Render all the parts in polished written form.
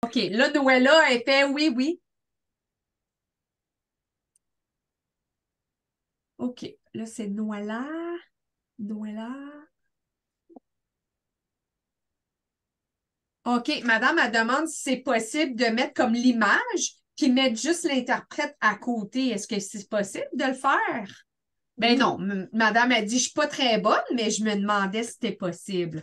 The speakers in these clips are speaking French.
OK, là, Noëlla était oui, oui. OK, là, c'est Noëlla. Noëlla. OK, madame, elle demande si c'est possible de mettre comme l'image, puis mettre juste l'interprète à côté. Est-ce que c'est possible de le faire? Ben non, Oui. madame a dit, je suis pas très bonne, mais je me demandais si c'était possible.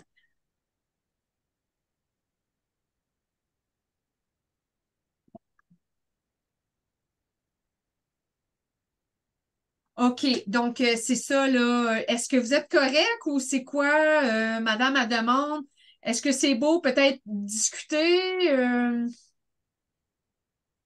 OK, donc c'est ça, là. Est-ce que vous êtes correct ou c'est quoi, madame, elle demande? Est-ce que c'est beau peut-être discuter?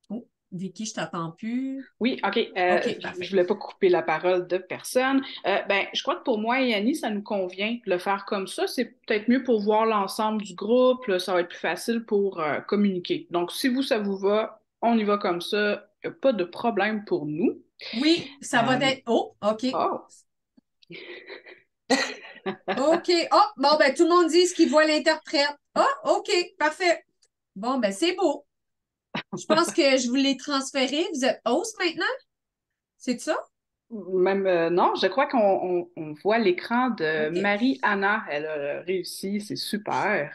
Oh, Vicky, je t'entends plus. Oui, OK. OK, Je parfait. voulais pas couper la parole de personne. Ben, je crois que pour moi et Annie, ça nous convient de le faire comme ça. C'est peut-être mieux pour voir l'ensemble du groupe. Là, ça va être plus facile pour communiquer. Donc, si vous, ça vous va, on y va comme ça. Il n'y a pas de problème pour nous. Oui, ça va Euh, être. Oh, OK. oh. OK. Oh, bon, ben, tout le monde dit ce qu'il voit l'interprète. Ah, OK, parfait. Bon, ben, c'est beau. Je pense que je vous l'ai transféré. Vous êtes host maintenant? C'est ça? Même non, je crois qu'on voit l'écran de OK. Marie-Anna. Elle a réussi, c'est super.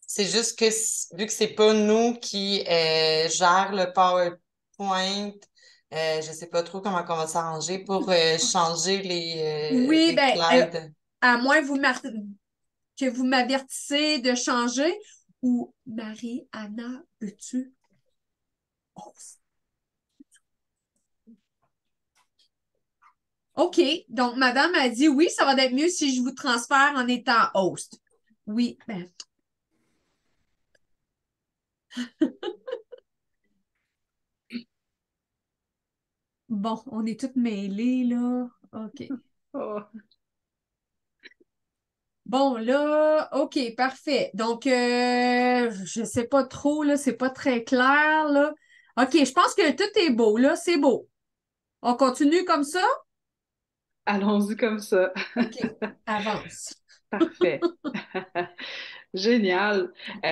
C'est juste que vu que c'est pas nous qui gère le PowerPoint, je sais pas trop comment on va s'arranger pour changer Oui, les ben, slides. à moins que vous m'avertissez de changer ou Marie-Anna, peux-tu host? OK. Donc, madame a dit oui, ça va être mieux si je vous transfère en étant host. Oui, ben, bon, on est toutes mêlées, là. OK. Oh. Bon, là, OK, parfait. Donc, je sais pas trop, là, c'est pas très clair, là. OK, je pense que tout est beau, là, c'est beau. On continue comme ça? Allons-y comme ça. OK, avance. Parfait. Génial. OK.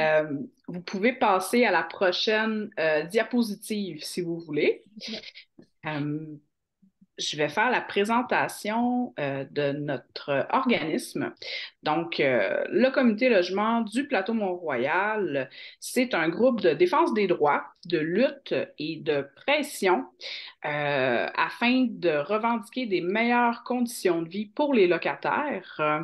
Vous pouvez passer à la prochaine diapositive si vous voulez. Euh, je vais faire la présentation de notre organisme. Donc, le Comité logement du Plateau Mont-Royal, c'est un groupe de défense des droits, de lutte et de pression afin de revendiquer des meilleures conditions de vie pour les locataires.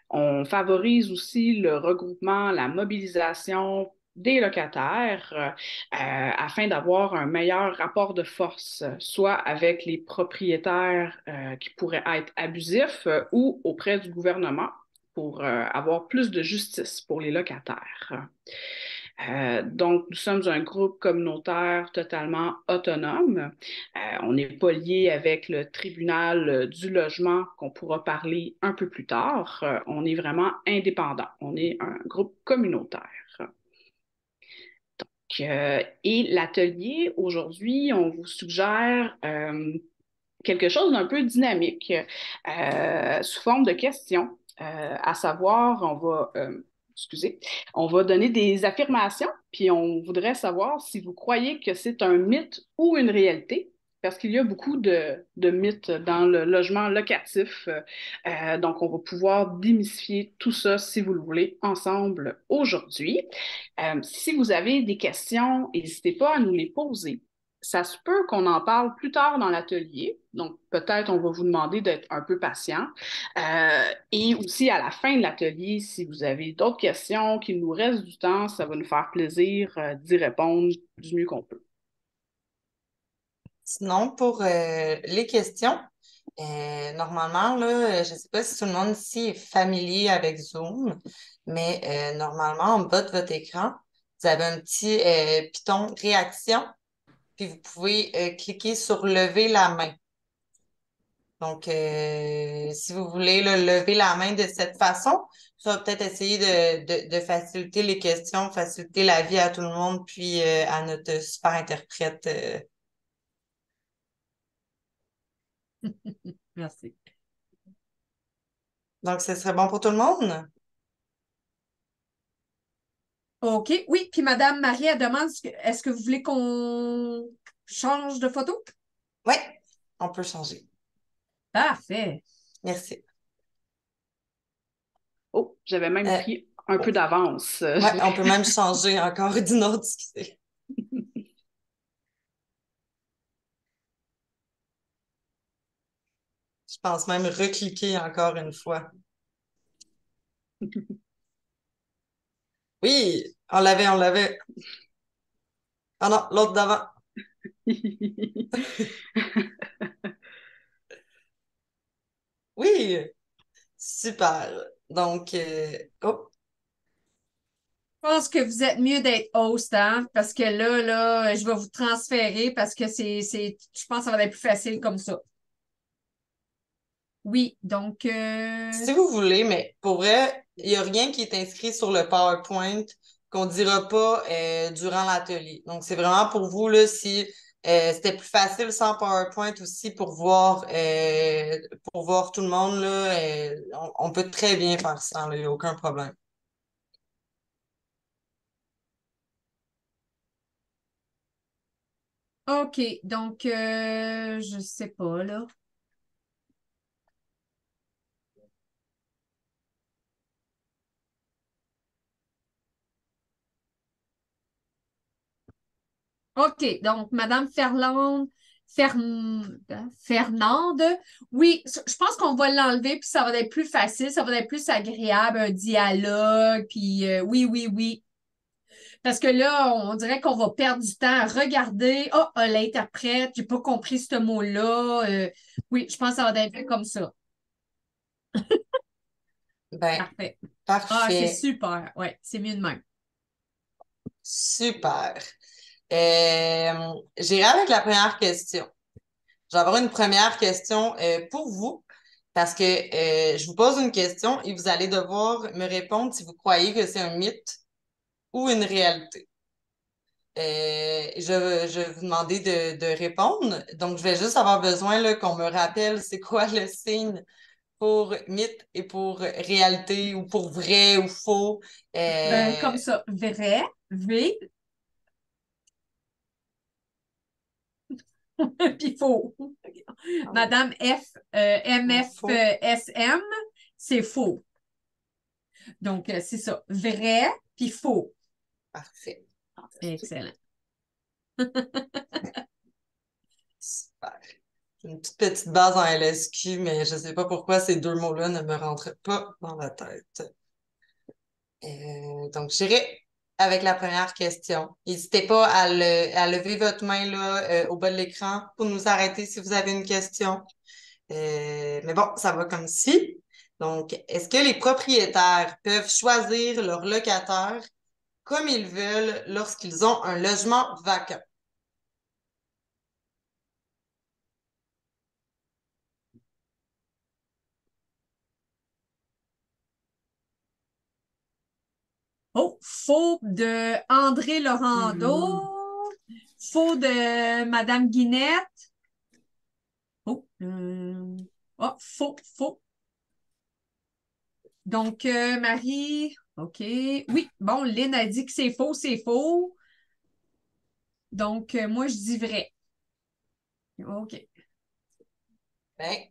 On favorise aussi le regroupement, la mobilisation des locataires afin d'avoir un meilleur rapport de force, soit avec les propriétaires qui pourraient être abusifs ou auprès du gouvernement pour avoir plus de justice pour les locataires. Donc, nous sommes un groupe communautaire totalement autonome. On n'est pas lié avec le tribunal du logement qu'on pourra parler un peu plus tard. On est vraiment indépendant. On est un groupe communautaire. Et l'atelier, aujourd'hui, on vous suggère quelque chose d'un peu dynamique sous forme de questions, à savoir, excusez, on va donner des affirmations, puis on voudrait savoir si vous croyez que c'est un mythe ou une réalité, parce qu'il y a beaucoup de mythes dans le logement locatif. Donc, on va pouvoir démystifier tout ça, si vous le voulez, ensemble aujourd'hui. Si vous avez des questions, n'hésitez pas à nous les poser. Ça se peut qu'on en parle plus tard dans l'atelier, donc peut-être on va vous demander d'être un peu patient. Et aussi à la fin de l'atelier, si vous avez d'autres questions, qu'il nous reste du temps, ça va nous faire plaisir d'y répondre du mieux qu'on peut. Sinon, pour les questions, normalement, là, je ne sais pas si tout le monde ici est familier avec Zoom, mais normalement, en bas de votre écran, vous avez un petit piton réaction, puis vous pouvez cliquer sur lever la main. Donc, si vous voulez là, lever la main de cette façon, ça va peut-être essayer de faciliter les questions, faciliter la vie à tout le monde, puis à notre super interprète. Merci. Donc, ce serait bon pour tout le monde? OK. Oui, puis Madame Marie, elle demande, est-ce que vous voulez qu'on change de photo? Oui, on peut changer. Parfait. Merci. Oh, j'avais même Euh, pris un peu oh, d'avance. ouais, on peut même changer encore d'une autre, excusez. Je pense même recliquer encore une fois. Oui, on l'avait, on l'avait. Ah non, l'autre d'avant. Oui, super. Donc, oh, Je pense que vous êtes mieux d'être host, hein? Parce que là, je vais vous transférer parce que je pense que ça va être plus facile comme ça. Oui, donc, si vous voulez, mais pour vrai, il n'y a rien qui est inscrit sur le PowerPoint qu'on ne dira pas durant l'atelier. Donc, c'est vraiment pour vous, là, si c'était plus facile sans PowerPoint aussi pour voir tout le monde, là, on peut très bien faire ça, il n'y a aucun problème. OK, donc, je sais pas, là. OK, donc, Madame Fernande, oui, je pense qu'on va l'enlever, puis ça va être plus facile, ça va être plus agréable, un dialogue, puis oui, oui, oui. Parce que là, on dirait qu'on va perdre du temps à regarder. Oh, l'interprète, j'ai pas compris ce mot-là. Oui, je pense que ça va être comme ça. Ben, Parfait. Ah, c'est parfait. super. Ouais, c'est mieux de même. Super. J'irai avec la première question. Je vais avoir une première question pour vous parce que je vous pose une question et vous allez devoir me répondre si vous croyez que c'est un mythe ou une réalité. Je vais vous demander de répondre. Donc, je vais juste avoir besoin là, qu'on me rappelle c'est quoi le signe pour mythe et pour réalité ou pour vrai ou faux. Comme ça, vrai, V, puis faux. Madame Faux. MFSM, c'est faux. Donc, c'est ça. Vrai, puis faux. Parfait. Excellent. Super. J'ai une petite base en LSQ, mais je ne sais pas pourquoi ces deux mots-là ne me rentrent pas dans la tête. Donc, j'irai avec la première question. N'hésitez pas à lever votre main là, au bas de l'écran pour nous arrêter si vous avez une question. Mais bon, ça va comme ci. Donc, est-ce que les propriétaires peuvent choisir leur locataire comme ils veulent lorsqu'ils ont un logement vacant? Oh, faux de André Hmm. Laurando. Faux de Madame Guinette. Oh, oh, faux, faux. Donc, Marie, OK. Oui, bon, Lynn a dit que c'est faux, c'est faux. Donc, moi, je dis vrai. OK. Ben,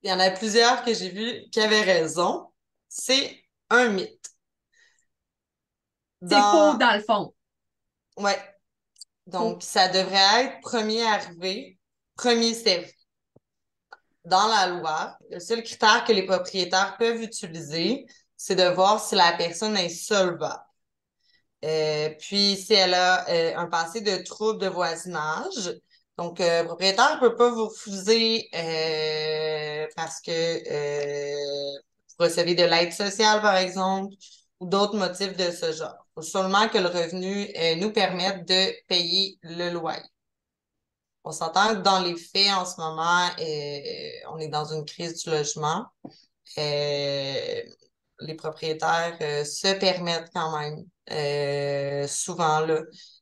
il y en a plusieurs que j'ai vus qui avaient raison. C'est un mythe. C'est faux Dans, dans le fond. ouais. Donc, Faux. ça devrait être premier arrivé, premier servi. Dans la loi, le seul critère que les propriétaires peuvent utiliser, c'est de voir si la personne est solvable. Puis, si elle a un passé de troubles de voisinage, donc le propriétaire ne peut pas vous refuser parce que vous recevez de l'aide sociale, par exemple, ou d'autres motifs de ce genre. Il faut seulement que le revenu nous permette de payer le loyer. On s'entend que dans les faits, en ce moment, on est dans une crise du logement. Euh, les propriétaires se permettent quand même souvent là,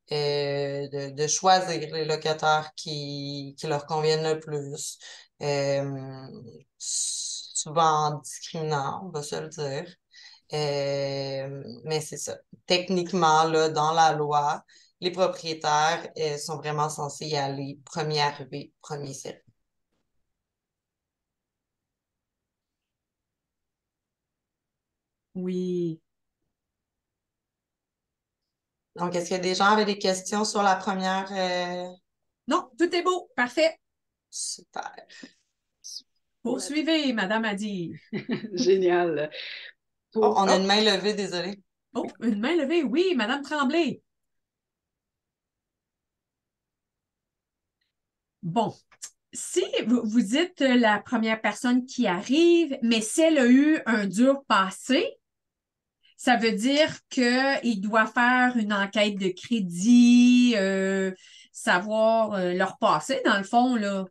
de choisir les locataires qui leur conviennent le plus. Souvent en discriminant, on va se le dire. Mais c'est ça. Techniquement, là, dans la loi, les propriétaires sont vraiment censés y aller premier arrivé, premier servi. Oui. Donc, est-ce que des gens avaient des questions sur la première? Non, tout est beau. Parfait. Super. Poursuivez, Madame a dit. Génial. Oh, Pour... on a Oh, une main levée, désolé. Oh, une main levée. Oui, Madame Tremblay. Bon, si vous dites la première personne qui arrive, mais si elle a eu un dur passé, ça veut dire qu'il doit faire une enquête de crédit, savoir leur passé, dans le fond, là.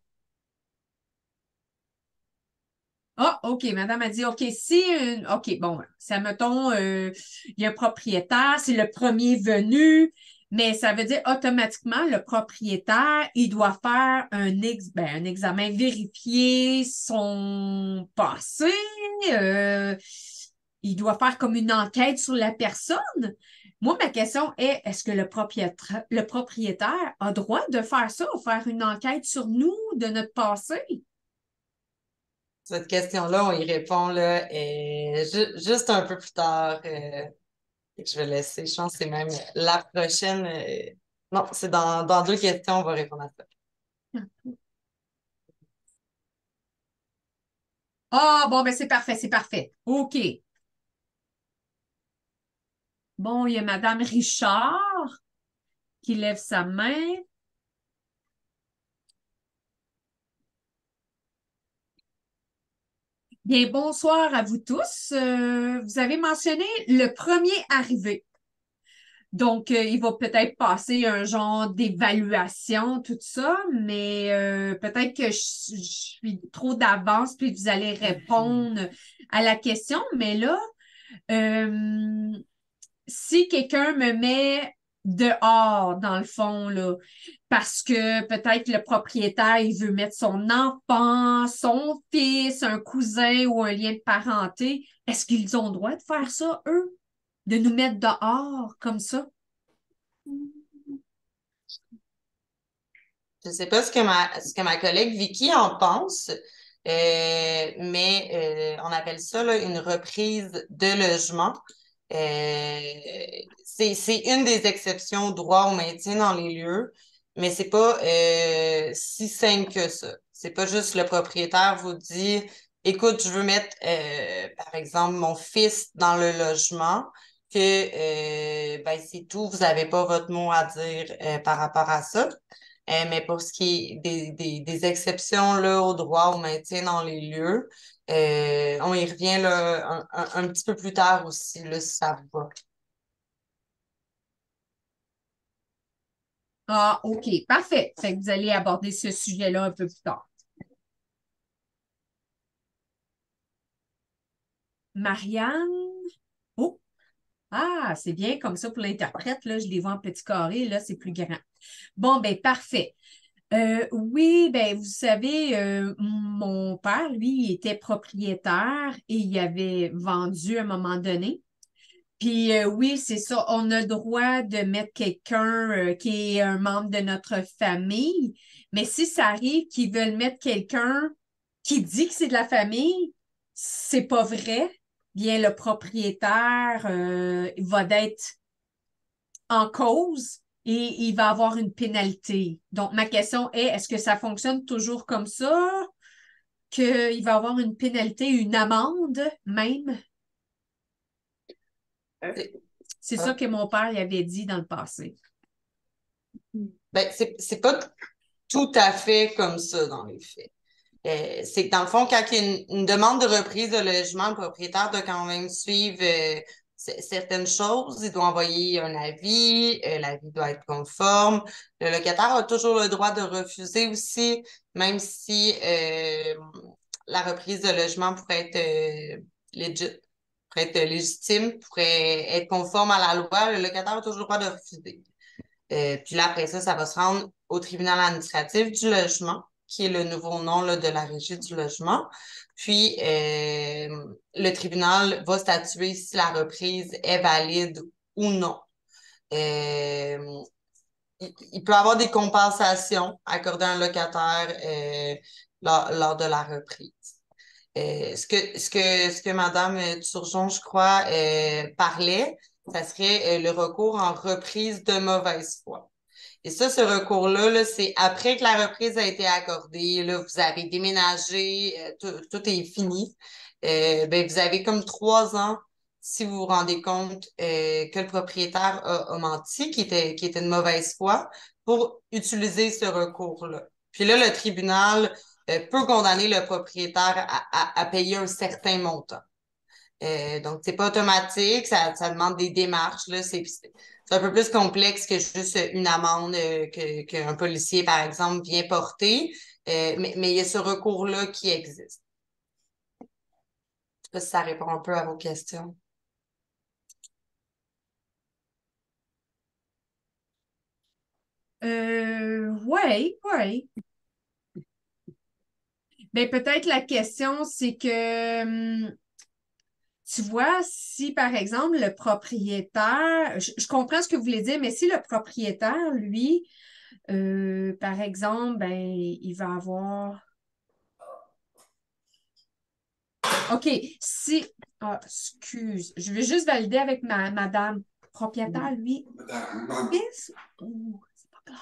Ah, OK, madame a dit, OK, OK, bon, ça mettons, il y a un propriétaire, c'est le premier venu, mais ça veut dire automatiquement, le propriétaire, il doit faire un examen, vérifier son passé, euh, il doit faire comme une enquête sur la personne. Moi, ma question est, est-ce que le propriétaire a droit de faire ça, faire une enquête sur nous, de notre passé? Cette question-là, on y répond là, juste un peu plus tard. Je vais laisser, je pense que c'est même la prochaine. Non, c'est dans 2 questions, on va répondre à ça. Ah, bon, ben c'est parfait, c'est parfait. OK. Bon, il y a Madame Richard qui lève sa main. Bien, bonsoir à vous tous. Vous avez mentionné le premier arrivé. Donc, il va peut-être passer un genre d'évaluation, tout ça, mais peut-être que je suis trop d'avance, puis vous allez répondre à la question. Mais là, euh, si quelqu'un me met dehors, dans le fond, là, parce que peut-être le propriétaire, il veut mettre son enfant, son fils, un cousin ou un lien de parenté, est-ce qu'ils ont le droit de faire ça, eux? De nous mettre dehors comme ça? Je ne sais pas ce que ma collègue Vicky en pense, mais on appelle ça là, une reprise de logement. C'est une des exceptions au droit au maintien dans les lieux, mais c'est pas si simple que ça. C'est pas juste le propriétaire vous dit, écoute, je veux mettre, par exemple, mon fils dans le logement, que ben, c'est tout, vous n'avez pas votre mot à dire par rapport à ça. Mais pour ce qui est des exceptions là, au droit au maintien dans les lieux, on y revient là, un petit peu plus tard aussi, là, si ça vous va. Ah, OK, parfait. Fait que vous allez aborder ce sujet-là un peu plus tard. Marianne? Oh, ah, c'est bien comme ça pour l'interprète, là, je les vois en petit carré, là, c'est plus grand. Bon, ben parfait. Oui, ben vous savez, mon père, lui, il était propriétaire et il avait vendu à un moment donné. Puis oui, c'est ça, on a le droit de mettre quelqu'un qui est un membre de notre famille, mais si ça arrive qu'ils veulent mettre quelqu'un qui dit que c'est de la famille, c'est pas vrai, bien le propriétaire va être en cause et il va avoir une pénalité. Donc, ma question est, est-ce que ça fonctionne toujours comme ça? Qu'il va avoir une pénalité, une amende même? C'est C'est ça ah. que mon père y avait dit dans le passé. Ben, c'est pas tout à fait comme ça dans les faits. C'est que dans le fond, quand il y a une demande de reprise de logement, le propriétaire doit quand même suivre certaines choses. Il doit envoyer un avis, l'avis doit être conforme. Le locataire a toujours le droit de refuser aussi, même si la reprise de logement pourrait être legit, pourrait être légitime, pourrait être conforme à la loi. Le locataire a toujours le droit de refuser. Puis là, après ça, ça va se rendre au tribunal administratif du logement. qui est le nouveau nom là, de la Régie du logement. Puis, le tribunal va statuer si la reprise est valide ou non. Euh, il peut y avoir des compensations accordées à un locataire lors de la reprise. Ce que Mme Turgeon, je crois, parlait, ça serait le recours en reprise de mauvaise foi. Et ça, ce recours-là, là, c'est après que la reprise a été accordée, là, vous avez déménagé, tout est fini. Ben, vous avez comme 3 ans, si vous vous rendez compte que le propriétaire a menti, qui était de mauvaise foi, pour utiliser ce recours-là. Puis là, le tribunal peut condamner le propriétaire à payer un certain montant. Donc, c'est pas automatique, ça demande des démarches, là. C'est un peu plus complexe que juste une amende qu'un policier, par exemple, vient porter. Mais il y a ce recours-là qui existe. Je sais pas si ça répond un peu à vos questions. Ouais, ouais. Ben, peut-être la question, c'est que, tu vois, si par exemple le propriétaire, je comprends ce que vous voulez dire, mais si le propriétaire, lui, par exemple, ben, il va avoir. OK, si. Ah, excuse, je vais juste valider avec madame. Propriétaire, lui, fils ou c'est pas grave.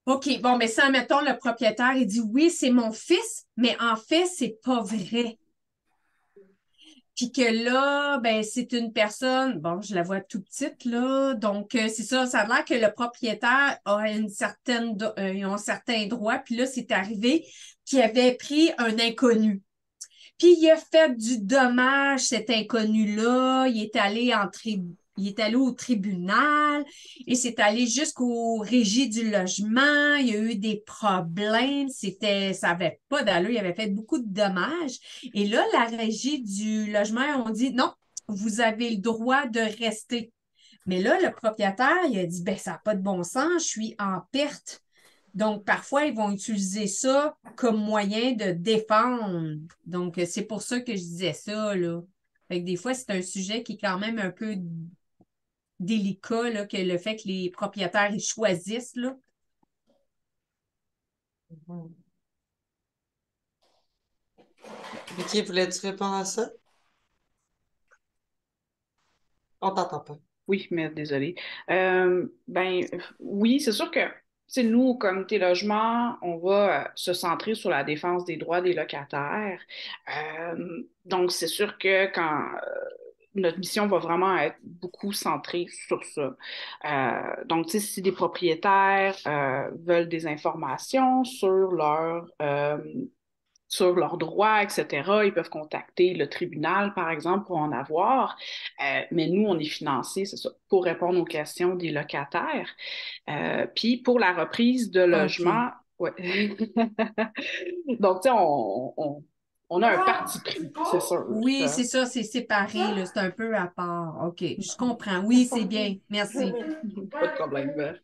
OK, bon, mais ça, mettons, le propriétaire, il dit oui, c'est mon fils, mais en fait, c'est pas vrai. Puis que là, ben, c'est une personne, bon, je la vois tout petite, là, donc c'est ça, ça a l'air que le propriétaire a ils ont un certain droit, puis là, c'est arrivé qu'il avait pris un inconnu. Puis il a fait du dommage, cet inconnu-là. Il est allé au tribunal et c'est allé jusqu'aux régies du logement. Il y a eu des problèmes. Ça avait pas d'allure. Il avait fait beaucoup de dommages. Et là, la régie du logement ont dit non, vous avez le droit de rester. Mais là, le propriétaire, il a dit, ben, ça n'a pas de bon sens, je suis en perte. Donc, parfois, ils vont utiliser ça comme moyen de défendre. Donc, c'est pour ça que je disais ça, là. Fait que des fois, c'est un sujet qui est quand même un peu délicat, là, que le fait que les propriétaires, ils choisissent, là. Mhm. Vicky, voulais-tu répondre à ça? On t'entend pas. Oui, mais désolé. Ben oui, c'est sûr que nous, au comité logement, on va se centrer sur la défense des droits des locataires. Donc, c'est sûr que quand notre mission va vraiment être beaucoup centrée sur ça. Donc, tu sais, si des propriétaires veulent des informations sur leurs droits, etc. Ils peuvent contacter le tribunal, par exemple, pour en avoir. Mais nous, on est financé, c'est ça, pour répondre aux questions des locataires. Puis pour la reprise de OK. logement, ouais. Donc, tu sais, on a un parti pris, c'est sûr. Oui, c'est ça, c'est séparé, là. C'est un peu à part. OK, je comprends. Oui, c'est bien. Merci. Pas de problème.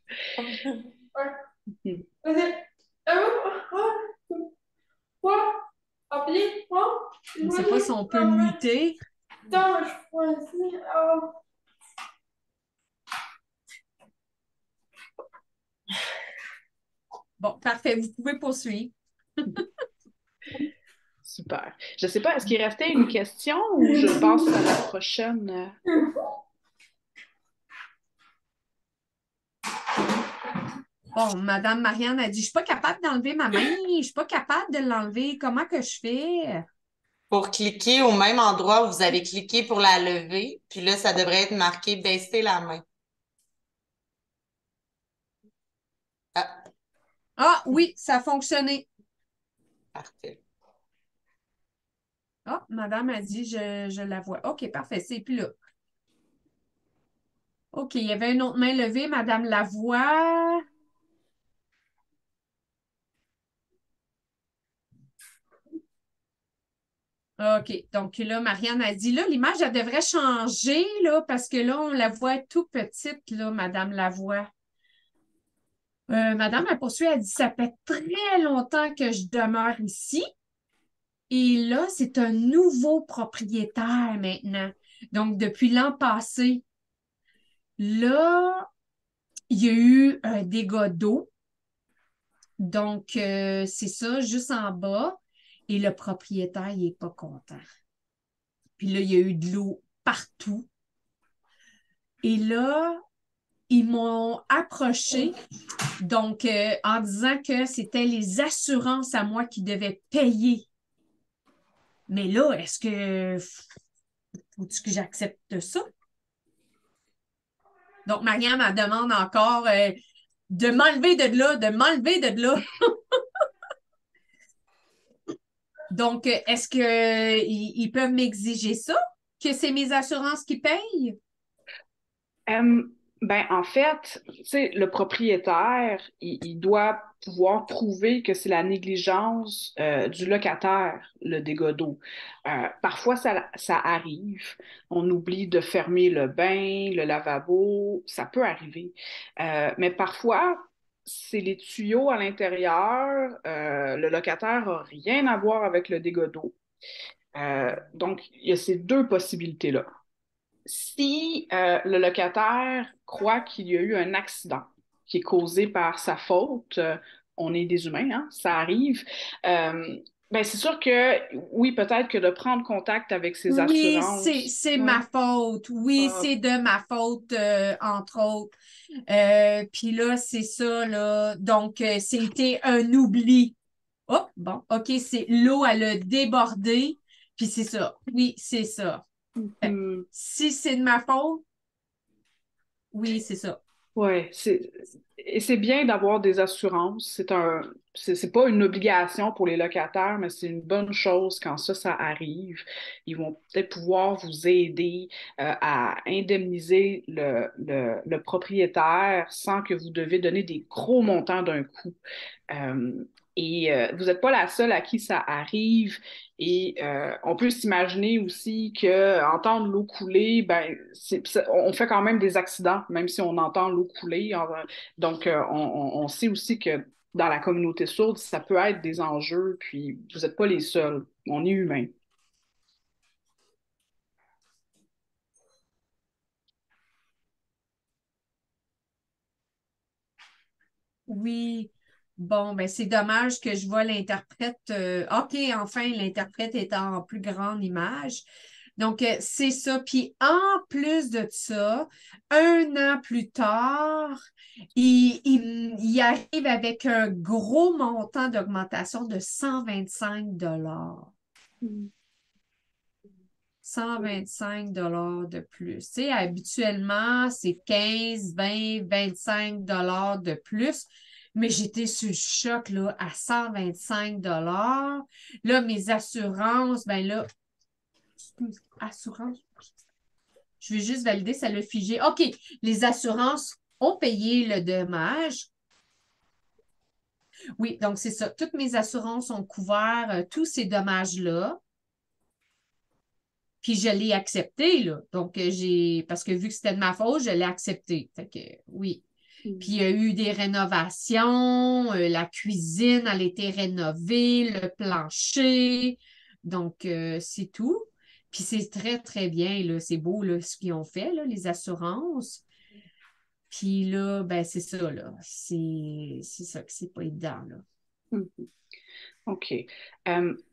Je ne sais pas si on peut muter. Bon, parfait. Vous pouvez poursuivre. Super. Je ne sais pas, est-ce qu'il restait une question ou je passe à la prochaine? Bon, Madame Marianne a dit, je suis pas capable d'enlever ma main, je suis pas capable de l'enlever. Comment que je fais? Pour cliquer au même endroit où vous avez cliqué pour la lever, puis là, ça devrait être marqué baisser la main. Ah, Ah oui, ça a fonctionné. parfait. Ah, Madame a dit, je la vois. OK, parfait, c'est plus là. OK, il y avait une autre main levée, Madame la voit. OK. Donc là, Marianne a dit, là, l'image, elle devrait changer, là, parce que là, on la voit tout petite, là, Madame Lavoie. Madame, elle poursuit, elle dit, ça fait très longtemps que je demeure ici. Et là, c'est un nouveau propriétaire maintenant. Donc, depuis l'an passé, là, il y a eu un dégât d'eau. Donc, c'est ça, juste en bas. Et le propriétaire, il n'est pas content. Puis là, il y a eu de l'eau partout. Et là, ils m'ont approché, donc en disant que c'était les assurances à moi qui devaient payer. Mais là, est-ce que faut-tu que j'accepte ça? Donc, Marianne me demande encore de m'enlever de là, de m'enlever de là. Donc, est-ce qu'ils peuvent m'exiger ça? Que c'est mes assurances qui payent? Euh, ben, en fait, tu sais, le propriétaire, il doit pouvoir prouver que c'est la négligence du locataire, le dégât d'eau. Parfois, ça arrive. On oublie de fermer le bain, le lavabo, ça peut arriver. Mais parfois, c'est les tuyaux à l'intérieur. Le locataire n'a rien à voir avec le dégât d'eau. Donc, il y a ces deux possibilités-là. Si le locataire croit qu'il y a eu un accident qui est causé par sa faute, on est des humains, hein, ça arrive. euh, ben c'est sûr que oui, peut-être que de prendre contact avec ses Oui, assurances. c'est ma Ouais. faute. Oui, Ah, c'est de ma faute, entre autres. Puis là, c'est ça, là. Donc, c'était un oubli. Oh, bon, OK, c'est l'eau, elle a débordé. Puis c'est ça. Oui, c'est ça. Fait que mhm. si c'est de ma faute, oui, c'est ça. Ouais, et c'est bien d'avoir des assurances. C'est pas une obligation pour les locataires, mais c'est une bonne chose quand ça arrive. Ils vont peut-être pouvoir vous aider à indemniser le propriétaire sans que vous devez donner des gros montants d'un coup. Euh, vous n'êtes pas la seule à qui ça arrive. Et on peut s'imaginer aussi que entendre l'eau couler, ben, on fait quand même des accidents, même si on entend l'eau couler. Donc, on sait aussi que dans la communauté sourde, ça peut être des enjeux, puis vous n'êtes pas les seuls. On est humains. Oui. Bon, ben c'est dommage que je vois l'interprète. OK, enfin, l'interprète est en plus grande image. Donc, c'est ça. Puis en plus de ça, un an plus tard, il arrive avec un gros montant d'augmentation de 125 $. Mm. 125 $ de plus. Tu sais, habituellement, c'est 15, 20, 25 $ de plus. Mais j'étais sur le choc là, à 125 $. Là, mes assurances, ben là, assurance, je vais juste valider, ça l'a figé. OK, les assurances ont payé le dommage. Oui, donc c'est ça. Toutes mes assurances ont couvert tous ces dommages-là. Puis je l'ai accepté, là. Donc, parce que vu que c'était de ma faute, je l'ai accepté. Fait que, oui. Puis il y a eu des rénovations, la cuisine, elle a été rénovée, le plancher. Donc, c'est tout. Puis c'est très, très bien, là. C'est beau, là, ce qu'ils ont fait, là, les assurances. Puis là, ben, c'est ça, là. C'est ça que c'est pas évident, là. Mhm. OK.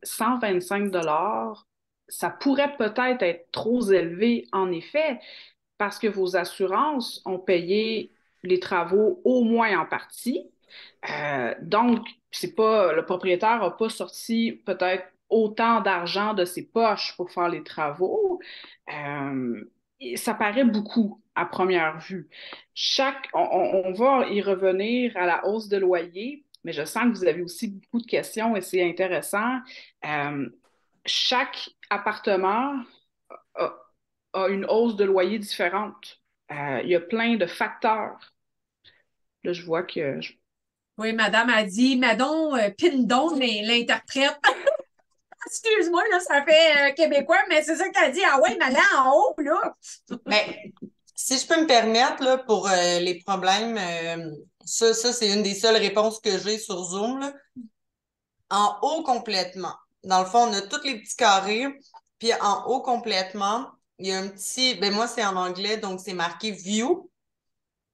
125 $, ça pourrait peut-être être trop élevé, en effet, parce que vos assurances ont payé les travaux au moins en partie. Donc, c'est pas, le propriétaire n'a pas sorti peut-être autant d'argent de ses poches pour faire les travaux. Et ça paraît beaucoup à première vue. On va y revenir à la hausse de loyer, mais je sens que vous avez aussi beaucoup de questions et c'est intéressant. Euh, Chaque appartement a, a une hausse de loyer différente. Il y a plein de facteurs. Là, je vois que Oui, madame a dit, Madon, pine donc l'interprète. Excuse-moi, là, ça fait québécois, mais c'est ça que t'as dit. Ah ouais, mais là, en haut, là. Ben, si je peux me permettre, là, pour les problèmes, ça, c'est une des seules réponses que j'ai sur Zoom, là. En haut complètement. Dans le fond, on a tous les petits carrés, puis en haut complètement, il y a un petit, ben moi, c'est en anglais, donc c'est marqué View,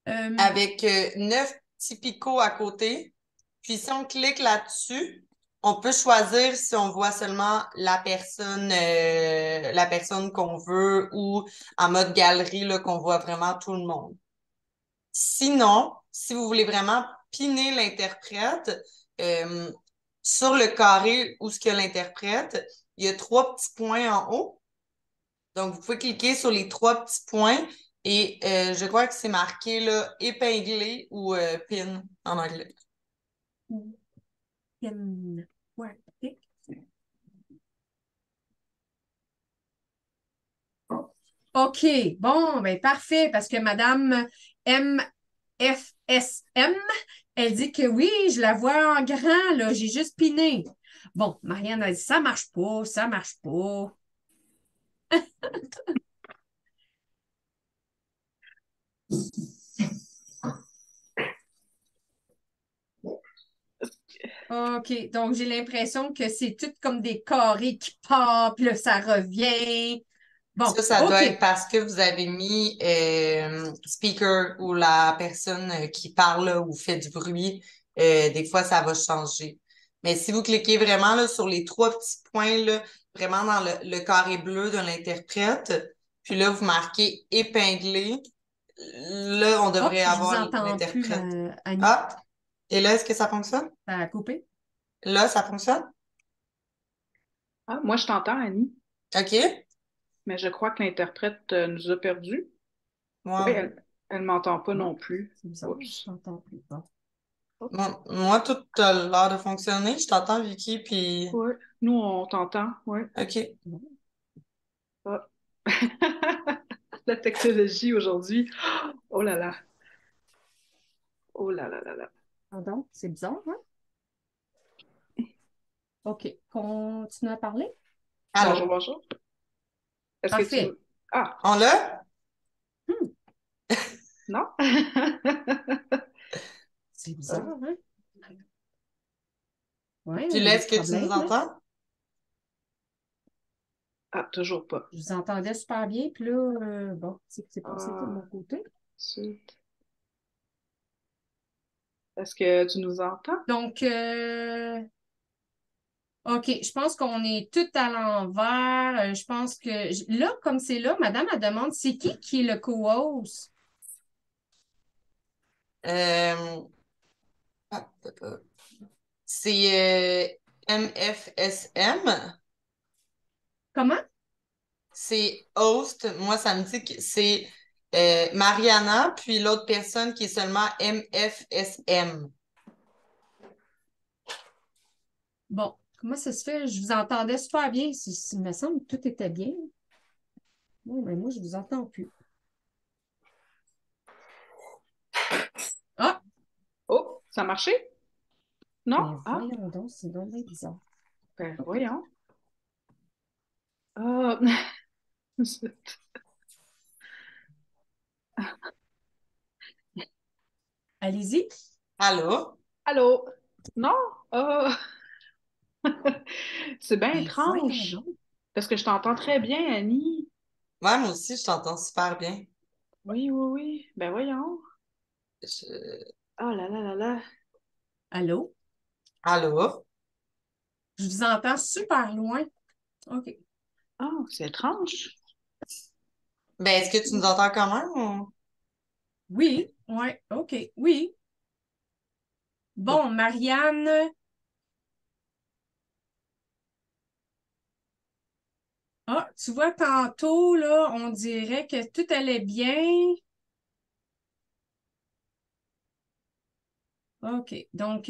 avec 9 petits picots à côté. Puis si on clique là-dessus, on peut choisir si on voit seulement la personne qu'on veut ou en mode galerie, là, qu'on voit vraiment tout le monde. Sinon, si vous voulez vraiment piner l'interprète, euh, sur le carré où ce qu'il y a l'interprète, il y a 3 petits points en haut. Donc, vous pouvez cliquer sur les 3 petits points et je crois que c'est marqué là, épinglé ou pin en anglais. Ouais. OK, bon, ben parfait, parce que Madame MFSM, elle dit que oui, je la vois en grand, là, j'ai juste piné. Bon, Marianne a dit, ça marche pas, ça marche pas. OK, donc j'ai l'impression que c'est tout comme des carrés qui partent, puis là, ça revient. Bon, Ça doit être OK. parce que vous avez mis speaker ou la personne qui parle là, ou fait du bruit. Des fois, ça va changer. Mais si vous cliquez vraiment là, sur les 3 petits points, là, vraiment dans le carré bleu de l'interprète, puis là, vous marquez épinglé, là, on Oh, devrait je vous avoir entends plus, l'interprète. Annie. Ah, et là, est-ce que ça fonctionne? Ça a coupé? Là, ça fonctionne? Ah, moi, je t'entends, Annie, OK. mais je crois que l'interprète nous a perdus. Oui, Moi, elle m'entend pas Non, non plus. c'est bizarre, je Oups. t'entends plus. Bon. moi, tout a l'air de fonctionner. Je t'entends, Vicky, puis... Ouais, nous, on t'entend. Ouais. OK. Ah. La technologie aujourd'hui. Oh là là. Oh là là là là. Pardon, c'est bizarre, hein? OK, continue à parler. Bonjour, Allô? bonjour. Est-ce que tu... Parfait. Ah, On l'a? Hmm, non? c'est bizarre, hein? Oui, Puis on a là, des est-ce que tu nous problèmes, hein? entends? Ah, toujours pas. Je vous entendais super bien, puis là, bon, c'est passé de Ah, mon côté. zut. Est-ce que tu nous entends? Donc, OK, je pense qu'on est tout à l'envers. Je pense que là, comme c'est là, madame, elle demande c'est qui est le co-host? Euh, c'est MFSM. Comment? C'est host. Moi, ça me dit que c'est Mariana, puis l'autre personne qui est seulement MFSM. Bon, comment ça se fait? Je vous entendais super bien. Il me semble que tout était bien. Non, mais moi, je vous entends plus. Ah! Oh, ça a marché? Non? Ben Ah, voyons donc, c'est donc bien bizarre. ben voyons. Ah, zut. Allez-y. Allô? Allô? Non? Ah, c'est bien Ben voyons étrange. donc. Parce que je t'entends très bien, Annie. Ouais, moi aussi, je t'entends super bien. Oui, oui, oui. Ben voyons. Je- Oh là là là là. Allô? Allô? Je vous entends super loin. OK. Oh, c'est étrange. Ben, est-ce que tu nous entends quand même ou... Oui, oui, OK, oui. Bon. Bon, Marianne. Ah, tu vois, tantôt, là, on dirait que tout allait bien. OK. Donc,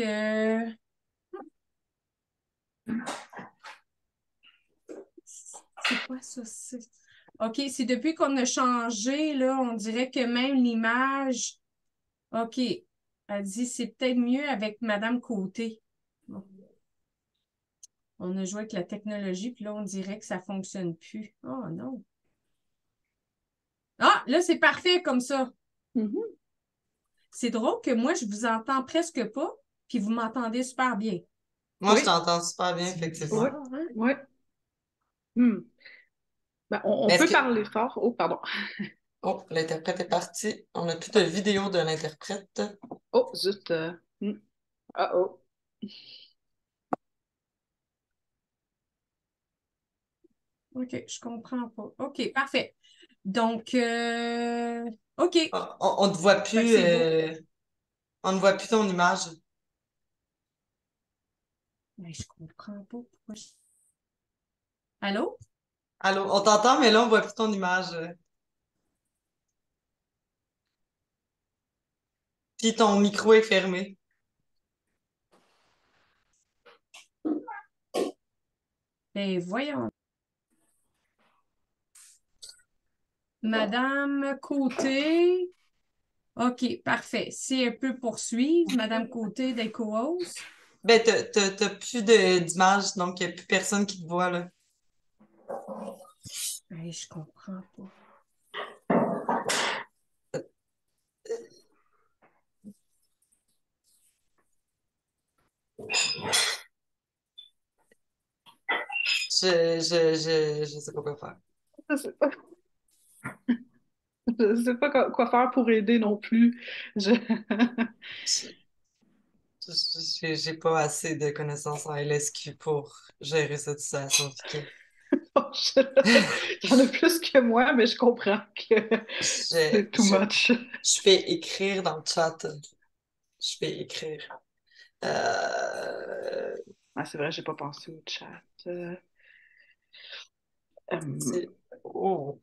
c'est quoi ça? OK, c'est depuis qu'on a changé, là, on dirait que même l'image. OK. Elle dit c'est peut-être mieux avec Madame Côté. Bon. On a joué avec la technologie, puis là, on dirait que ça ne fonctionne plus. Oh non. Ah, là, c'est parfait comme ça. Mhm. C'est drôle que moi, je vous entends presque pas, puis vous m'entendez super bien. Moi, je Oui, t'entends super bien, C'est effectivement. oui, bizarre, hein? oui. Hmm. Ben, on Mais est-ce peut que... parler fort. Oh, pardon. Oh, l'interprète est parti. On n'a plus de vidéo de l'interprète. Oh, zut. Ah, oh. OK, je comprends pas. OK, parfait. Donc, OK. On ne te voit Fait que plus, c'est beau. on ne voit plus ton image. Mais je comprends pas pourquoi je... Allô? Allô, on t'entend, mais là, on voit plus ton image. Puis ton micro est fermé. Ben, voyons. Madame Côté. OK, parfait. Si elle peut poursuivre, Madame Côté des co-hosts. Ben, t'as plus d'image, donc il n'y a plus personne qui te voit, là. Ben, je comprends pas. Je sais pas quoi faire. Je sais pas, je sais pas quoi faire pour aider non plus. Je... Je- j'ai pas assez de connaissances en LSQ pour gérer cette situation. J'en ai plus que moi, mais je comprends que Je, c'est too je, much. je vais écrire dans le chat. Je vais écrire. Ah, c'est vrai, j'ai pas pensé au chat. Euh, C'est... Oh,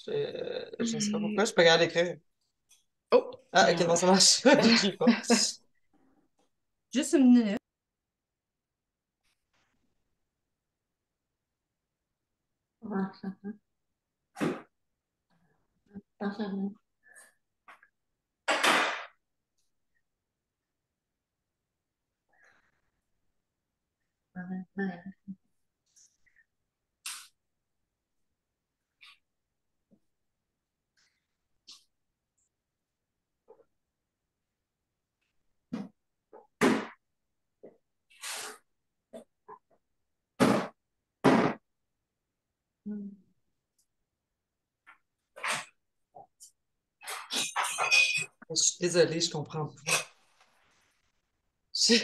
je sais pas pourquoi, je peux regarder l'écrire. Oh, Ah, ok, bien. non, ça marche. J'écris pas. Juste une minute. Je suis désolée, je comprends pas. Je,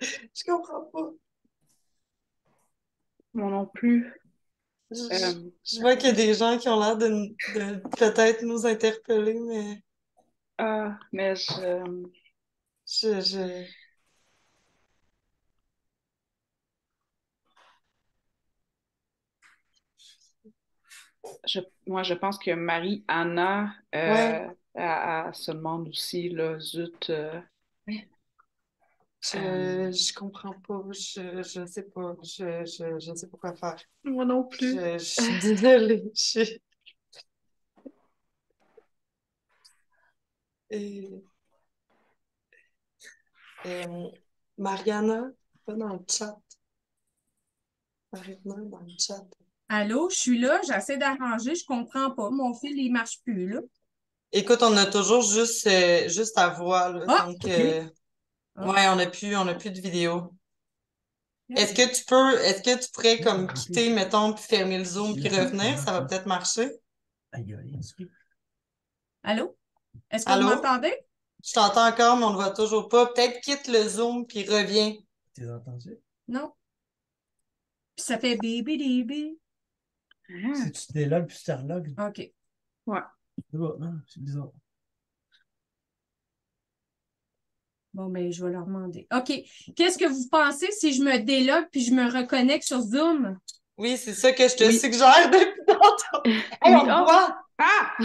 je comprends pas. Moi non plus. Je, Euh, je vois qu'il y a des gens qui ont l'air de peut-être nous interpeller, mais mais je... moi, je pense que Marie-Anna, Ouais, elle se demande aussi, là, zut. je comprends pas. Je sais pas. Je sais pas quoi faire. Moi non plus. Je suis désolée. Et, euh, Mariana, pas dans le chat. Mariana, dans le chat. Allô, je suis là, j'essaie d'arranger, je comprends pas. Mon fil, il marche plus, là. Écoute, on a toujours juste ta voix, là, Ah, donc OK. Ah, ouais, on a plus de vidéo. Est-ce que tu pourrais comme quitter, mettons, puis fermer le Zoom puis revenir? Ça va peut-être marcher. allô? Est-ce que vous Allô? m'entendez? Je t'entends encore, mais on ne voit toujours pas. Peut-être quitte le Zoom puis reviens. Non. Puis ça fait baby baby. Ah, OK. ouais. Bon, ben, je vais leur demander. OK. Qu'est-ce que vous pensez si je me délogue puis je me reconnecte sur Zoom? Oui, c'est ça que je te Oui. suggère depuis tantôt. Hey, Oui. on te Oh! voit! Ah!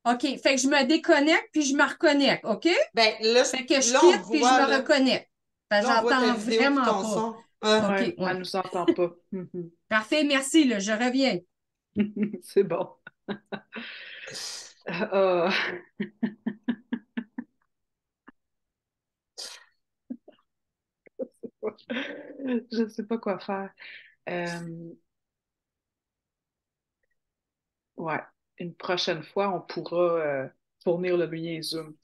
OK, fait que je me déconnecte puis je me reconnecte, OK? Ben, là, Fait que je là, on quitte puis je voit, me là. reconnecte. Fait que Là, on voit ta j'entends vidéo puis vraiment ton pas. son. Ouais. OK, Ouais, ouais. elle nous entend pas. Mhm. Parfait, merci, là, je reviens. C'est bon. Ah, je sais pas quoi faire. Euh, ouais, une prochaine fois, on pourra fournir le lien Zoom.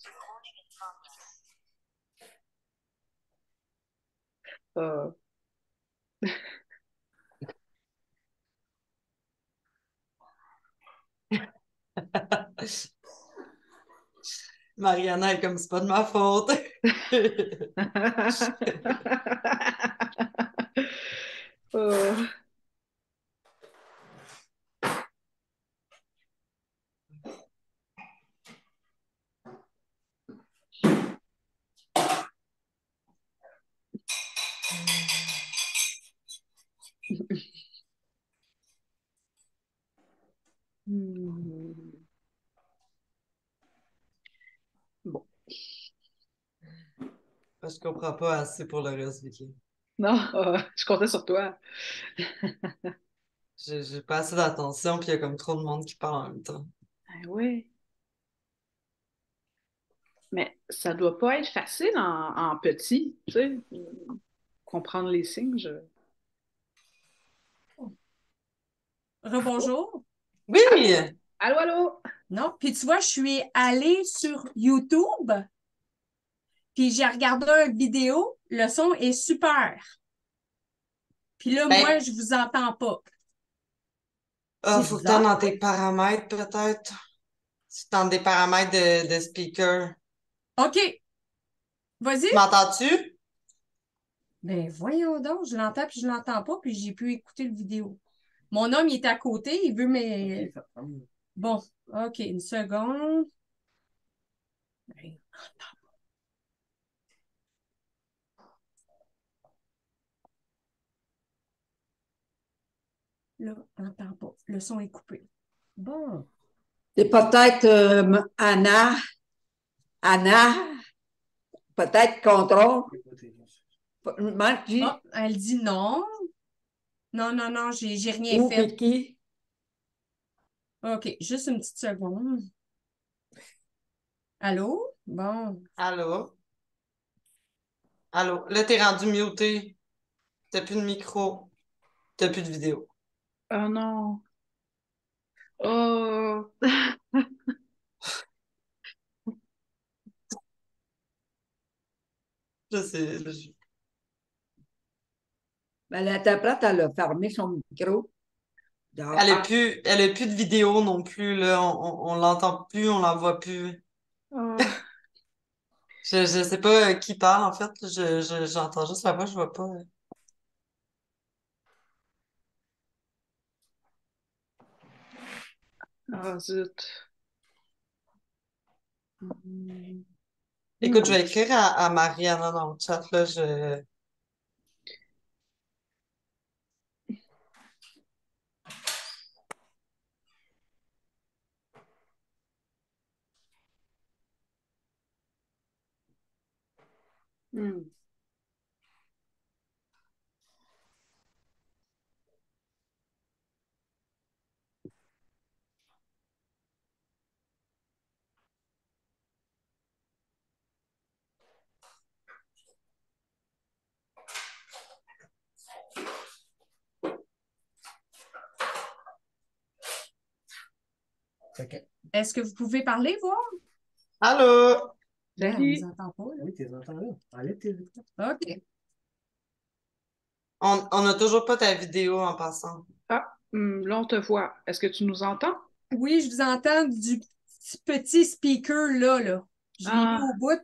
Ah, Mariana est comme, c'est pas de ma faute. ah. Hmm. Bon. Je comprends pas assez pour le reste, Vicky. Non, je comptais sur toi. J'ai pas assez d'attention, puis il y a comme trop de monde qui parle en même temps. Ben oui. Mais ça doit pas être facile en petit, tu sais, comprendre les signes. Oh. Rebonjour. Oui! Allô? Allô, allô? Non, puis tu vois, je suis allée sur YouTube, puis j'ai regardé une vidéo, le son est super. Puis là, moi, Ben, je vous entends pas. ah, C'est faut que t'ailles bizarre. dans tes paramètres, peut-être. C'est dans des paramètres de speaker. OK, Tu vas-y. m'entends-tu? Ben voyons donc, je l'entends puis je l'entends pas, puis j'ai pu écouter le vidéo. Mon homme, il est à côté, il veut mes... Bon, OK, une seconde. Ben, là, on n'entend pas. Le son est coupé. Bon. C'est peut-être Anna, peut-être contrôle. Ah, Margie elle dit non. Non, non, non, j'ai rien ou fait. Vicky. OK, juste une petite seconde. Allô? Bon. Allô? Allô? Là, t'es rendu muté. T'as plus de micro. T'as plus de vidéo. Oh non. Oh. Je sais. Ben, l'interprète, elle a fermé son micro. Elle Dehors. a Ah. plus, elle a plus de vidéo non plus, là. On l'entend plus, on la voit plus. Oh. Je sais pas qui parle, en fait. J'entends juste la voix, je vois pas. Ah, zut. Hmm. Écoute, je Hmm. vais écrire à Mariana dans le chat, là. Hmm. Est-ce que vous pouvez parler, voir? Allô? Là, on vous Salut. entend pas, là. Oui, tu entends là. Enlève tes écouteurs. OK. On a toujours pas ta vidéo en passant. Ah, là, on te voit. Est-ce que tu nous entends? Oui, je vous entends du petit speaker là, là. Je l'ai mis Ah, au bout,